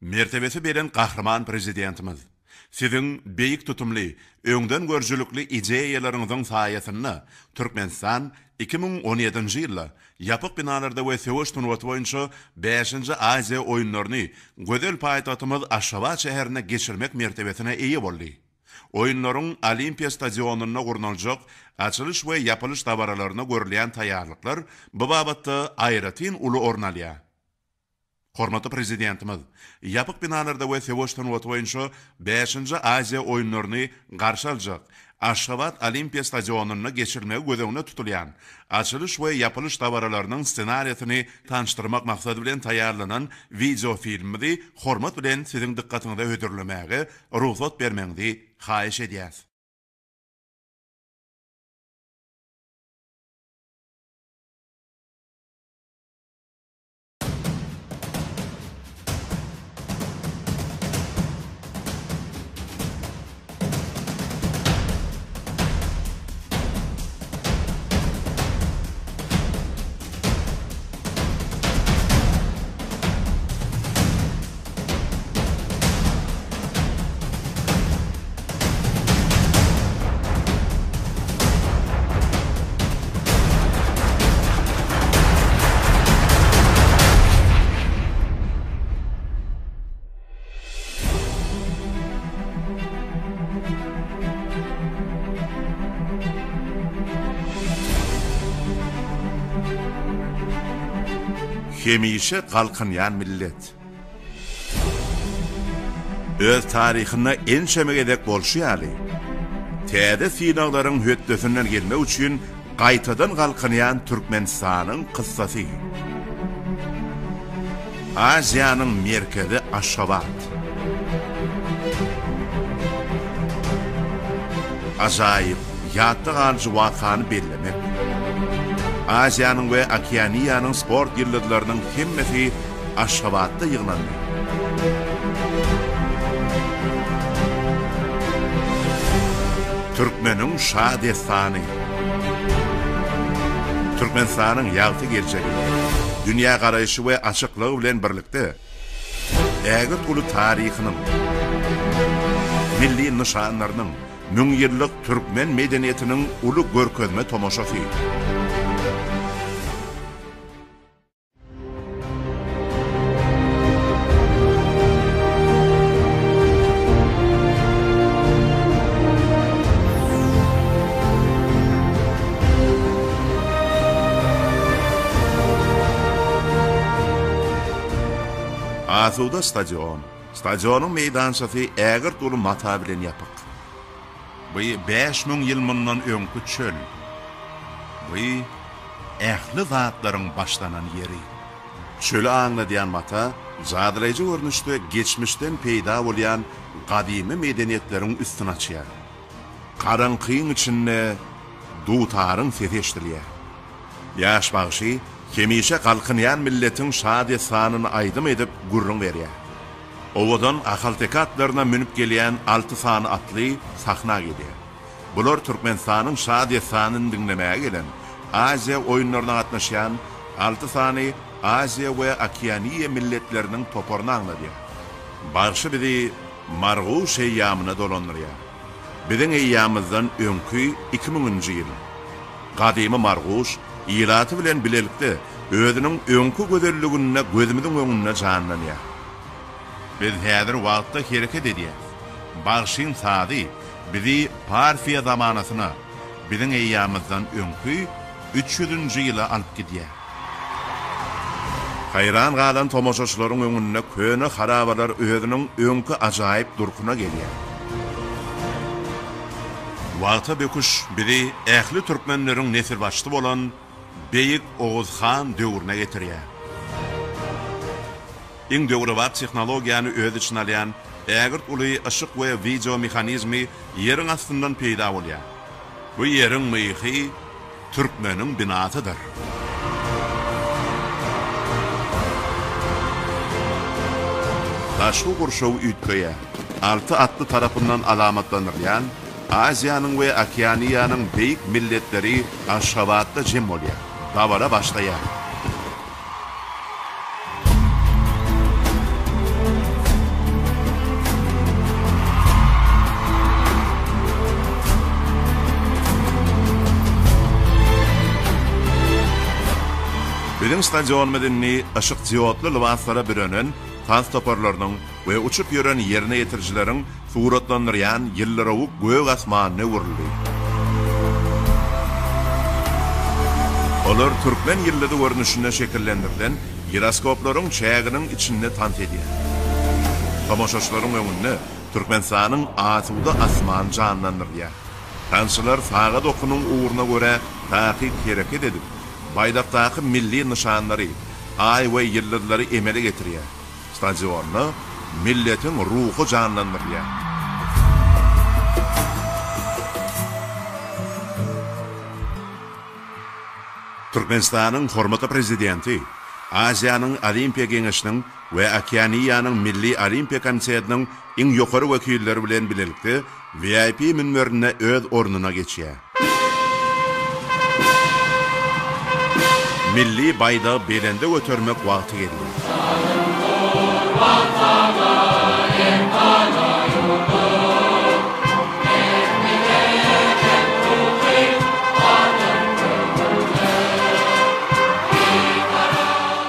Mertebesi beren kahraman prezidentimiz. Sizin beyik tutumlu, öňden görjülükli ideýalaryňyzyň saýasyny Türkmenistan 2017-nji ýylda ýapyk binalarda we söwüş turnuwaty boýunça 5-nji Aziýa oýunlaryny gödel paýtatymyz Aşgabat şäherine geçirmek mertebesine eýe boldy. Oýunlaryň Olimpiya stadionuny gurnaljak açylyş we ýapylyş tabaralarına görülen taýýarlyklar bu babatda aýratyn uly orun alýar. Hormatly prezidentimiz, ýapyk binalarda we söwüş turnuwaty boýunça 5-nji Aziýa oýunlaryny garşy aljak Aşgabat Olimpiya stadionuny geçirmek gödegine tutulýan açylyş we ýapylyş tabaralarının ssenariýasyny tanıştyrmak maksady bilen taýýarlanan video filmidi hormat bilen siziň dikkatiňize ödürlemäge ruhsat bermeňizi haýyş edýäs. Hemişe kalkınyan millet. Öz tarihine enşemek edek bolşýaly. Täze sinaglaryň hötdesinden gelmek üçin gaýtadan kalkınyan Türkmenistanyň kıssasy. Aziýanyň merkezi Aşgabat. Ajaýyp ýatda galyjy wakany bellemek. Aziýanyň we Okeaniýanyň sport ýyldızlarynyň hemmesi Aşgabatda ýyglandy. Türkmeniň şadestany. Türkmenistanyň ýagty gelçegi, dünýä garaýşy we açyklygy bilen birlikde ägir uly taryhynyň, milli nişanlarynyň, 1000 ýyllyk türkmen medeniýetiniň uly görkezme tomoşasy. Asuda stadion. Stadionun meydançasy ägir dolu mata bilen ýapyk. Bu 5000 ýyl mundan öňkü çöl. Bu ähli zatlaryň başlanan ýeri. Çöli aňladýan mata, zadyraýjy görnüşde geçmişden peýda bolýan gadymy medeniýetleriň üstüne açýar. Karankyň içinde dutaryň sesi eşdilýär. Ýaş bagşy hemişe kalkınyan milletin şadestanyny aýdym edip gurrun berýär. Owadan ahaltekatlaryna münüp gelýän 6 sany atly sahna gelýär. Bular Türkmenistanyň şadestanyny dinlemäge gelen Aziýa oýunlaryna gatnaşýan 6 sany Aziýa we Okeaniýa milletleriniň toparyny aňladýar. Barşy bizi Marguş eýýamyna dolandyrýar. Biziň eýýamyzdan öňkü 2000-nji ýyl. Gadymy Marguş ýylaty bilen bilelikde özüniň öňkü gözelligine gözümiziň öňünde janlanýar. Biz häzir wagtda hereket edýäs. Bagşyň sady bizi Parfiýa zamanasyna, biziň eýýamyzdan öňkü 300-nji ýyla alyp gidýär. Hayran galan tomoşaçylaryň öňünde köne harabalar özüniň öňkü ajaýyp durkuna gelýär. Wagta bekuş bizi ähli türkmenleriň nesil başly bolan Beyik Oğuzhan döwrüne getirýär. Iň döwri wagt tehnologiýany öz içine alýan ägirt uly ışık we video mehanizmi ýeriň astyndan peýda bolýar. Bu ýeriň myhy Türkmeniň binasydyr. Taşly gurşaw üýtgeýär 6 atly tarapyndan alamatlanyrýan Aziýanyň we Okeaniýanyň beýik milletleri Aşgabatda jem bolýar. Tabara başlaýar. stadion medenni ışık cihotlu libaslara bürenen tans toparlarının ve uçup yören yerine yetiricilerin suratlandıran yıllara gök asmanına vuruldu. Olar Türkmen yılladı görünüşüne şekillendirilen giroskopların çayağının içinde tant ediyor. Tamaşaçıların önünde Türkmenistan'ın asuda asman canlandırıyor. Tansılar sağa dokunun uğruna göre takip hareket edip, baydaktaki milli nişanları, ay ve yıldızları emele getiriyor. Stadionda milletin ruhu canlandırıyor. Türkmenistan'ın hormatly prezidenti, Aziyanın Olimpiya Geňeşiniň we Okeaniýanyň Milli Olimpiya Komitetining iň ýokary wekilleri bilen birlikde VIP minberine öz ornuna geçýär. Milli bayda belende götürmek wagty geldi.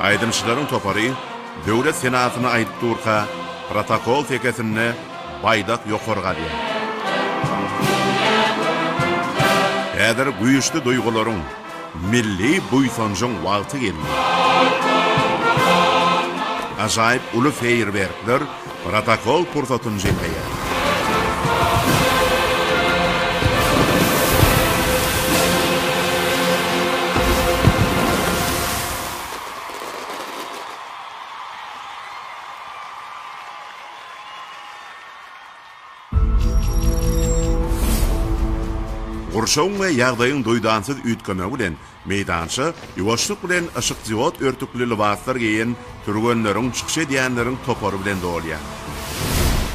Aydınçıların toparı, Döwlet Senatyna aýdypdyrka protokol tekesinde baydak ýokarga diýär. Häzir güýçli duýgularyň, milli buýsanjyň wagty geldi. Ajaýyp uly feýerwerkler protokol pursatyny jetýär. Gurşaň we ýagdaýyň doýdansız üýtkeni bilen meýdança ýuwaşlyk bilen ışık jihot örtükli libaslar giyen türgenleriň çykyş edýänleriň topary bilen dolýar.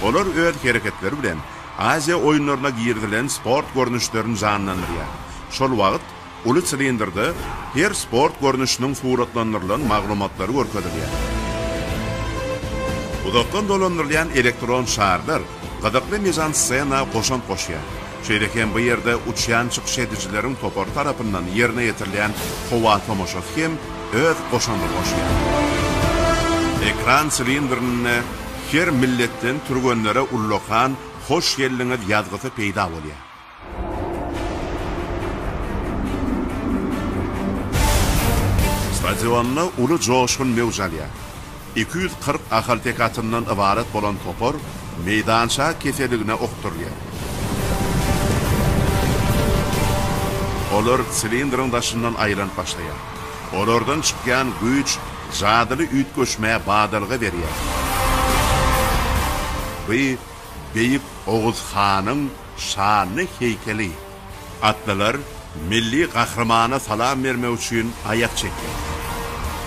Olar öz hereketleri bilen Aziya oýunlaryna girdilen sport görnüşlerini canlandyrýar. Şol wagt uly silindrda her sport görnüşiniň suratlandyrylan maglumatlary görkezilýär. Udakdan dolandyrılan elektron şarlar gadakly mizansiýana goşan goşýar. Şeýleken bu ýerde uçýan çykyş edicilerin topar tarapyndan ýerine ýetirilen howa tomoşasy hem öz goşandy goşýar. Ekran silindrine her milletden türgenlere ullakan hoş geldiňiz ýazgysy peýda bolýar. Stadionna uly joşgun mewjudýar. 240 ahal tekatından ibaret bolan topar meýdança keseligine okturýar. Olar silindrın daşından aýranyp başlaýar. Olardan çykýan güýç jadyly üýtgeşmäge badalga berýär. Bu beýik Oğuz Hanyň şanly heykeli. Atlalar milli gahramana salam bermek üçin aýak çekdi.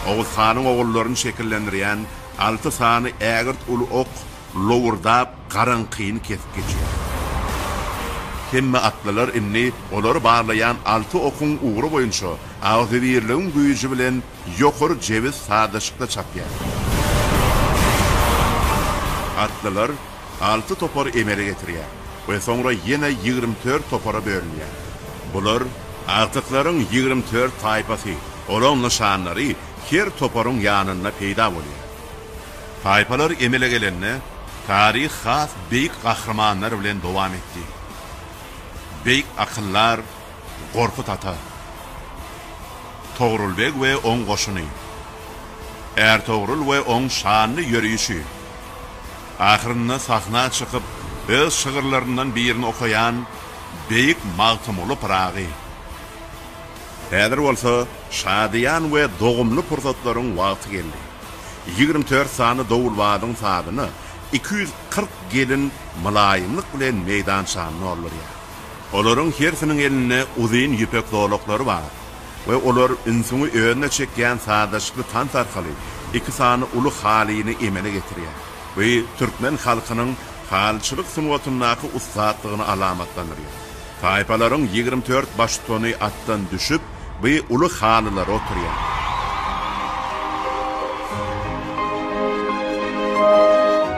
Oğuz Hanyň oğullaryny şekillendirýän 6 sany ägirt uly ok lowurdap garankyny kesip geçýär. Hemme atlalar inni olar barlayan 6 okun uğru boyunça ağzıvirliğin güýçi bilen ýokary jewiz sadaşykda çapýar. Atlalar 6 topar emele getirýär we soňra ýene 24 topara bölünýär. Bular artyklaryň 24 taýpasy, olaň nişanlary her toparyň ýanyna peýda bolýar. Taýpalar emele gelenne tarih has beýik gahramanlar bilen dowam etdi. Beýik akyllar, Gorkut Ata, Togrulbek we oň goşuny, Ertogrul we oň şanly ýörüýüşi, ahyrynda sahna çykyp öz şygyrlaryndan birini okayan beýik magtymly Pragy. Häzir bolsa şadyan we dogumly pursatlaryň wagty geldi. 24 sany dowulbadyň sadyny 240 gelin mulaýymlyk bilen meýdançany olurýar. Olaryň hersiniň eline uzyn ýüpek dolaklary bar we olar insuny öňüne çekýän sadaşykly tant arkaly 2 sany uly halyny emele getirýär we türkmen halkynyň halçylyk sunwatyndaky ustadlygyny alamatlandyrýar. Taýpalaryň 24 baştony atdan düşüp we uly halylar oturýar.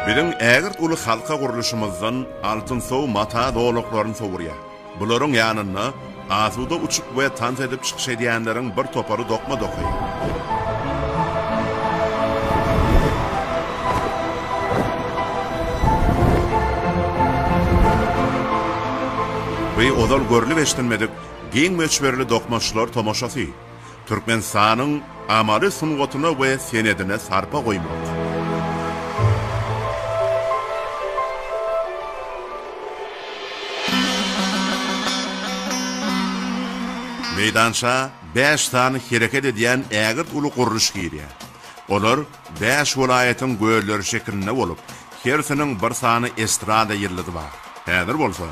Bilen ägirt uly halka guruluşymyzdan altyn sow mata dolaklaryny sowurýar. Bularyň ýanyna asuda uçup we tant edip çykyş edýänleriň bir topary dokma dokaýar. Bu odal görülüp eşitilmedik giň möçberli dokmaçlar tomoşasy. Türkmenistanyň amaly sungatyna we senedine sarpa goýmak. Meydança 5 tane hereket edýän ägir uly guruluş giriyor. Olar 5 welaýatyň göýleri şeklinde bolup, hersiniň bir sany estrada ýerleri bar. Häzir bolsa,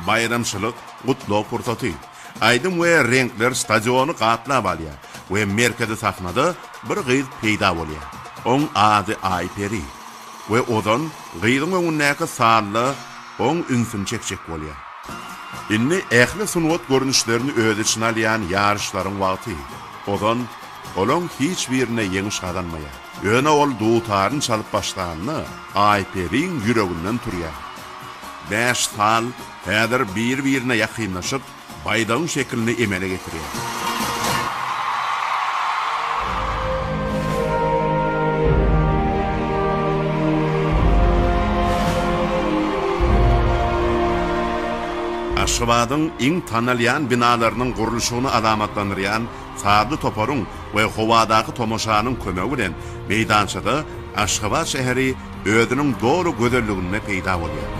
bayramçylyk, gutluk pursaty, aýdym we renkler stadiony gatlap alýar we merkezi sahnada bir gyz peýda bolýar. Oň ady Aýperi we odan gyzyň öňündäki sally oň ünsün çekçek bolýar. Inni ähli sunwat görnüşlerini öz içine alýan ýarışlaryň wagty. Odan olaň hiç birine ýeňiş kazanmaýar. Öne ol duýtaryny çalyp başlanyny Aýperiň ýüreginden turýar. 5 sal häzir bir-birine ýakynlaşyp baydaň şeklini emele getirýär. Aşgabatyň iň tanalýan binalarynyň gurulşyny alamatlandyrýan Sady Toparyň we howadaky tomoşanyň kömegi bilen meýdançada Aşgabat şäheri özüniň dogry gözelligine peýda bolýar.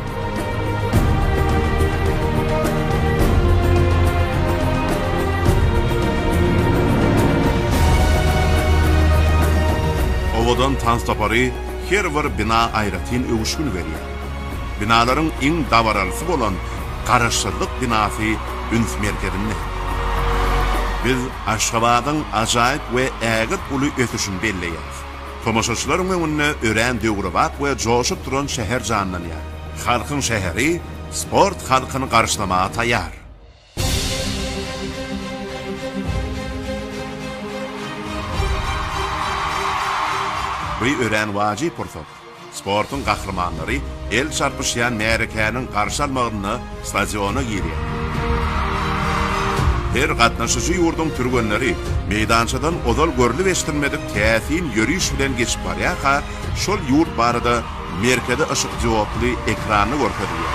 Owadan Tans Topary her bir bina aýratyn öwüşgün berýär. Binalaryň iň dawaralysy bolan Garaşsyzlyk binasy üns merkezinde. Biz Aşgabatyň ajaýyp we ägir uly ötüşini belleýäris. Tomoşaçylaryň öňünde ören döwrewat we joşup duran şäher janlanýar. Halkyň şäheri sport halkyny garşylamaga taýýar. Bu ören wajyp pursat. Sportun kahramanları el çarpışyan märekäniň garşy almagyny stadiona girýär. Her gatnaşyjy ýurdun türgenleri meýdançadan odal görülüp eşitilmedik täsin ýörüş bilen geçip barýar, şol ýurt barada merkezi ışık jogaply ekrany görkezýär.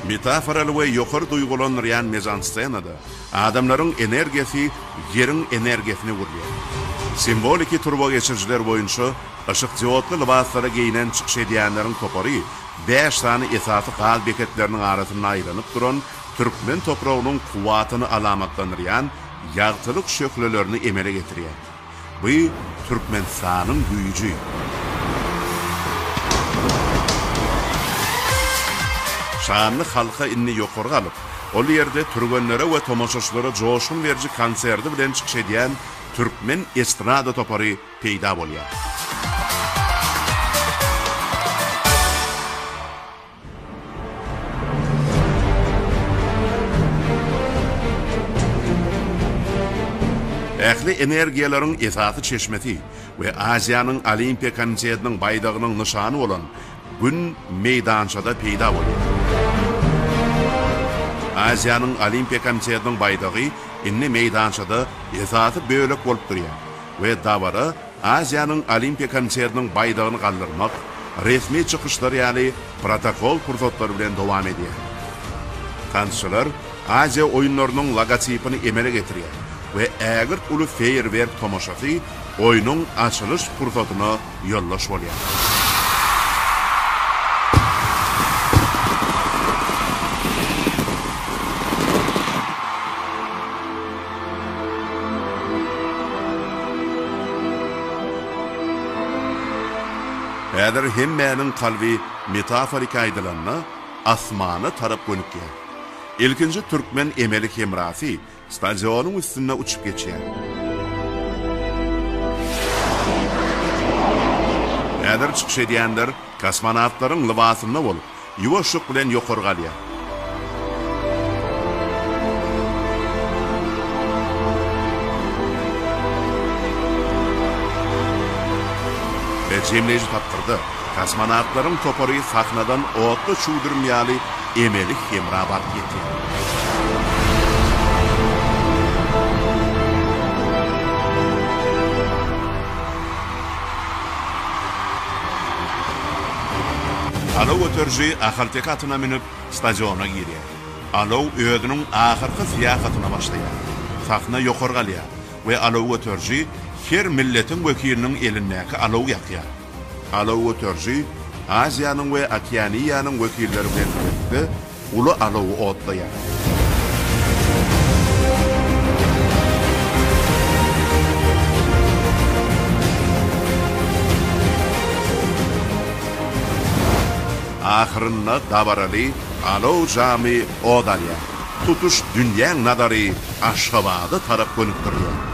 Metafораly we ýokary duýgulanýan mezansenada adamlaryň energiýasy ýeriň energiýasyny gurýar. Simboliki turbo geçirjiler boýunça ışık jogaply libaslara giyinen çykyş edýänleriň Topary 5 tane esasy gal beketleriniň arasynda aýranyp duran türkmen topragynyň kuwatyny alamatlandyrýan ýagtylyk şöhlelerini emele getirýär. Bu Türkmenistanyň güýji. Şanly halka inni ýokary alyp, ol ýerde türgenlere we tomoşaçylara joşun berji konserdi bilen çykyş edýän Türkmen estrada Topary peýda bolýar. Ähli energiýalaryň esasy çeşmeti we Aziýanyň Olimpiya Komitetining baýdagynyň nyşany bolan gün meýdançada peýda bolýar. Aziýanyň Olimpiya Komitetining baýdagy inni meýdançada esasy bölek bolup durýar we dawara Aziýanyň Olimpiya Komitetining baýdagyny galdyrmak resmi çykyşlar ýaly protokol pursatlary bilen dowam edýär. Tanşylar Aziýa oýunlarynyň logotypyny emele getirýär we ägir uly feýerwerk tomoşasy oýunyň açylyş pursatyna ýollaş bolýar. Häzir hemmäniň kalbi metaforik aýdylanyna asmana tarap gönükýär. Ilkinji türkmen emelik hemrasy stadionyň üstünde uçup geçýär. Häzir çykyş edýänler kosmonawtlaryň libasynda bolup, ýuwaşlyk bilen ýokary galýar. Jemleji tapkırdı. Kosmonawtlaryň Topary sahnadan otly çuwdurmaýaly emelik hemra bart getdi. alov öterji ahaltek atyna minip stadiona girýär. Alov özüniň ahyrky siýasatyna başlaýar. Sahna ýokargalýar we alov öterji her milletin wekiliniň elindäki alov ýakýar. Alov öterji Aziýanyň we Okeaniýanyň wekilleri bilen birlikde uly alowy otlaýar. Ahyrynda dabarali alov jamy odalýar. Tutuş dünýäň nadary Aşgabatda tarap gönükdirýär.